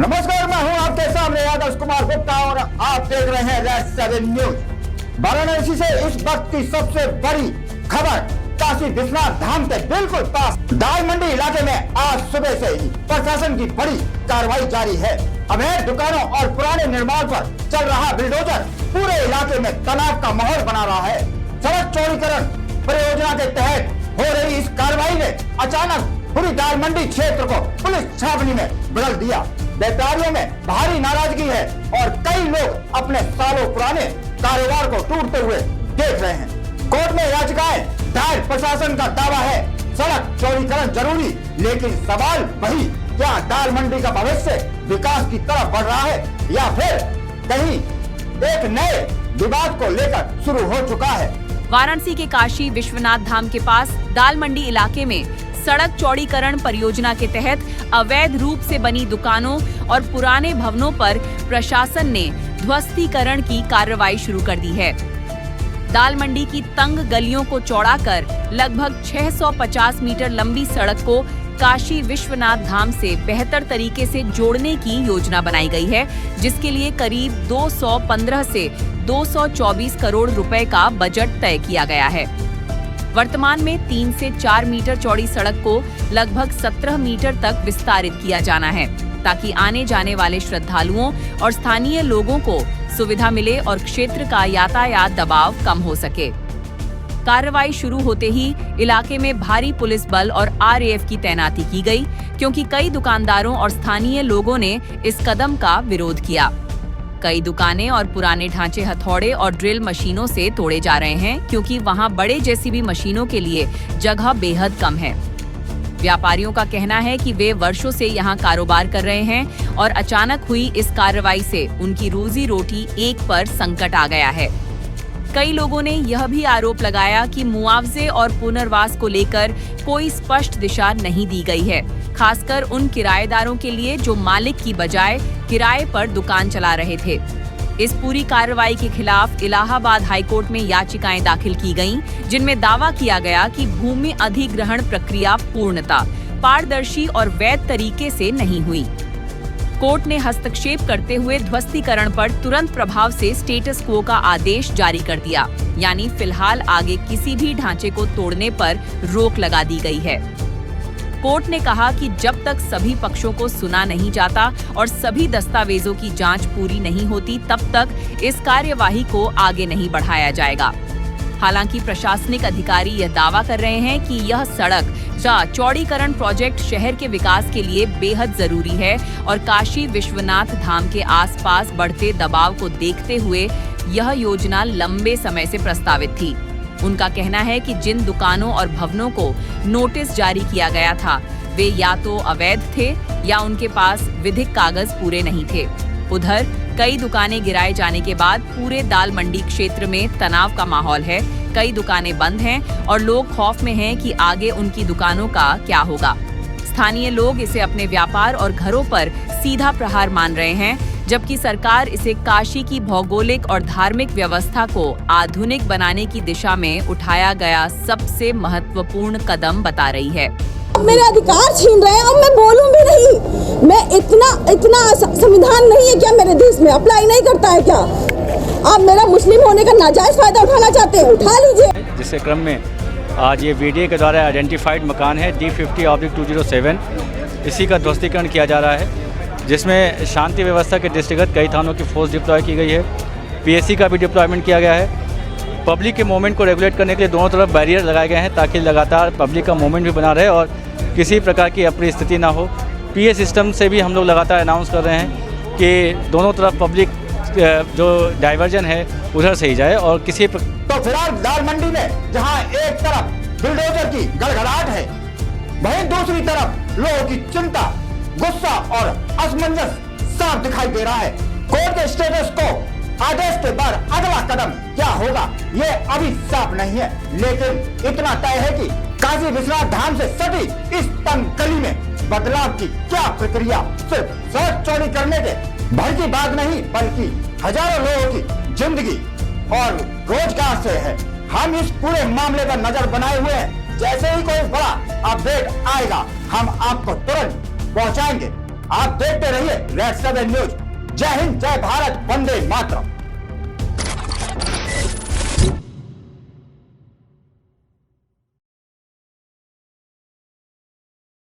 नमस्कार, मैं हूं आपके सामने आदर्श कुमार गुप्ता और आप देख रहे हैं रेड 7 न्यूज। वाराणसी से इस वक्त की सबसे बड़ी खबर, काशी विश्वनाथ धाम के बिल्कुल पास दाल मंडी इलाके में आज सुबह से ही प्रशासन की बड़ी कार्रवाई जारी है। अवैध दुकानों और पुराने निर्माण पर चल रहा बुलडोजर पूरे इलाके में तनाव का माहौल बना रहा है। सड़क चौड़ीकरण परियोजना के तहत हो रही इस कार्रवाई ने अचानक पूरी दाल मंडी क्षेत्र को पुलिस छावनी में बदल दिया। व्यापारियों में भारी नाराजगी है और कई लोग अपने सालों पुराने कारोबार को टूटते हुए देख रहे हैं। कोर्ट में याचिकाएं दायर, प्रशासन का दावा है सड़क चौड़ीकरण जरूरी, लेकिन सवाल वही, क्या दाल मंडी का भविष्य विकास की तरफ बढ़ रहा है या फिर कहीं एक नए विवाद को लेकर शुरू हो चुका है। वाराणसी के काशी विश्वनाथ धाम के पास दाल मंडी इलाके में सड़क चौड़ीकरण परियोजना के तहत अवैध रूप से बनी दुकानों और पुराने भवनों पर प्रशासन ने ध्वस्तीकरण की कार्रवाई शुरू कर दी है। दाल मंडी की तंग गलियों को चौड़ाकर लगभग 650 मीटर लंबी सड़क को काशी विश्वनाथ धाम से बेहतर तरीके से जोड़ने की योजना बनाई गई है, जिसके लिए करीब 215 से 224 करोड़ रुपए का बजट तय किया गया है। वर्तमान में 3 से 4 मीटर चौड़ी सड़क को लगभग 17 मीटर तक विस्तारित किया जाना है, ताकि आने जाने वाले श्रद्धालुओं और स्थानीय लोगों को सुविधा मिले और क्षेत्र का यातायात दबाव कम हो सके। कार्रवाई शुरू होते ही इलाके में भारी पुलिस बल और आरएएफ की तैनाती की गई, क्योंकि कई दुकानदारों और स्थानीय लोगों ने इस कदम का विरोध किया। कई दुकानें और पुराने ढांचे हथौड़े और ड्रिल मशीनों से तोड़े जा रहे हैं, क्योंकि वहां बड़े जेसीबी मशीनों के लिए जगह बेहद कम है। व्यापारियों का कहना है कि वे वर्षों से यहां कारोबार कर रहे हैं और अचानक हुई इस कार्रवाई से उनकी रोजी रोटी एक पर संकट आ गया है। कई लोगों ने यह भी आरोप लगाया कि मुआवजे और पुनर्वास को लेकर कोई स्पष्ट दिशा नहीं दी गई है, खासकर उन किराएदारों के लिए जो मालिक की बजाय किराए पर दुकान चला रहे थे। इस पूरी कार्रवाई के खिलाफ इलाहाबाद हाईकोर्ट में याचिकाएं दाखिल की गईं, जिनमें दावा किया गया कि भूमि अधिग्रहण प्रक्रिया पूर्णतः पारदर्शी और वैध तरीके से नहीं हुई। कोर्ट ने हस्तक्षेप करते हुए ध्वस्तीकरण पर तुरंत प्रभाव से स्टेटस क्वो का आदेश जारी कर दिया, यानी फिलहाल आगे किसी भी ढांचे को तोड़ने पर रोक लगा दी गई है। कोर्ट ने कहा कि जब तक सभी पक्षों को सुना नहीं जाता और सभी दस्तावेजों की जांच पूरी नहीं होती, तब तक इस कार्यवाही को आगे नहीं बढ़ाया जाएगा। हालांकि प्रशासनिक अधिकारी यह दावा कर रहे हैं कि यह सड़क चौड़ीकरण प्रोजेक्ट शहर के विकास के लिए बेहद जरूरी है और काशी विश्वनाथ धाम के आसपास बढ़ते दबाव को देखते हुए यह योजना लंबे समय से प्रस्तावित थी। उनका कहना है कि जिन दुकानों और भवनों को नोटिस जारी किया गया था, वे या तो अवैध थे या उनके पास विधिक कागज पूरे नहीं थे। उधर कई दुकानें गिराए जाने के बाद पूरे दाल मंडी क्षेत्र में तनाव का माहौल है। कई दुकानें बंद हैं और लोग खौफ में हैं कि आगे उनकी दुकानों का क्या होगा। स्थानीय लोग इसे अपने व्यापार और घरों पर सीधा प्रहार मान रहे हैं, जबकि सरकार इसे काशी की भौगोलिक और धार्मिक व्यवस्था को आधुनिक बनाने की दिशा में उठाया गया सबसे महत्वपूर्ण कदम बता रही है। मेरे अधिकार छीन रहे हैं और मैं बोलूं भी नहीं। मैं इतना संविधान नहीं है क्या मेरे देश में? अप्लाई नहीं करता है क्या? आप मेरा मुस्लिम होने का नाजायज फायदा उठाना चाहते हैं, उठा लीजिए। जिसके क्रम में आज ये वीडीए के द्वारा आइडेंटिफाइड मकान है D50/207, इसी का ध्वस्तीकरण किया जा रहा है, जिसमें शांति व्यवस्था के दृष्टिगत कई थानों की फोर्स डिप्लॉय की गई है। पीएससी का भी डिप्लॉयमेंट किया गया है। पब्लिक के मूवमेंट को रेगुलेट करने के लिए दोनों तरफ बैरियर लगाए गए हैं, ताकि लगातार पब्लिक का मूवमेंट भी बना रहे और किसी प्रकार की अप्रिय स्थिति ना हो। पीए सिस्टम से भी हम लोग लगातार अनाउंस कर रहे हैं कि दोनों तरफ पब्लिक जो डाइवर्जन है उधर से ही जाए और किसी तो फिलहाल दाल मंडी में जहां एक तरफ बुलडोजर की गड़गड़ाहट है, वहीं दूसरी तरफ लोगों की चिंता, गुस्सा और असमंजस साफ दिखाई दे रहा है। कोर्ट के स्टेटस को आदेश के बाद अगला कदम क्या होगा ये अभी साफ नहीं है, लेकिन इतना तय है कि काशी विश्वनाथ धाम से सटी इस तंग गली में बदलाव की क्या प्रक्रिया सिर्फ सड़क चौड़ी करने के भर की बात नहीं, बल्कि हजारों लोगों की जिंदगी और रोजगार से है। हम इस पूरे मामले पर नजर बनाए हुए हैं। जैसे ही कोई बड़ा अपडेट आएगा, हम आपको तुरंत पहुंचाएंगे। आप देखते रहिए रेड 7 न्यूज। जय हिंद, जय भारत, वंदे मातरम।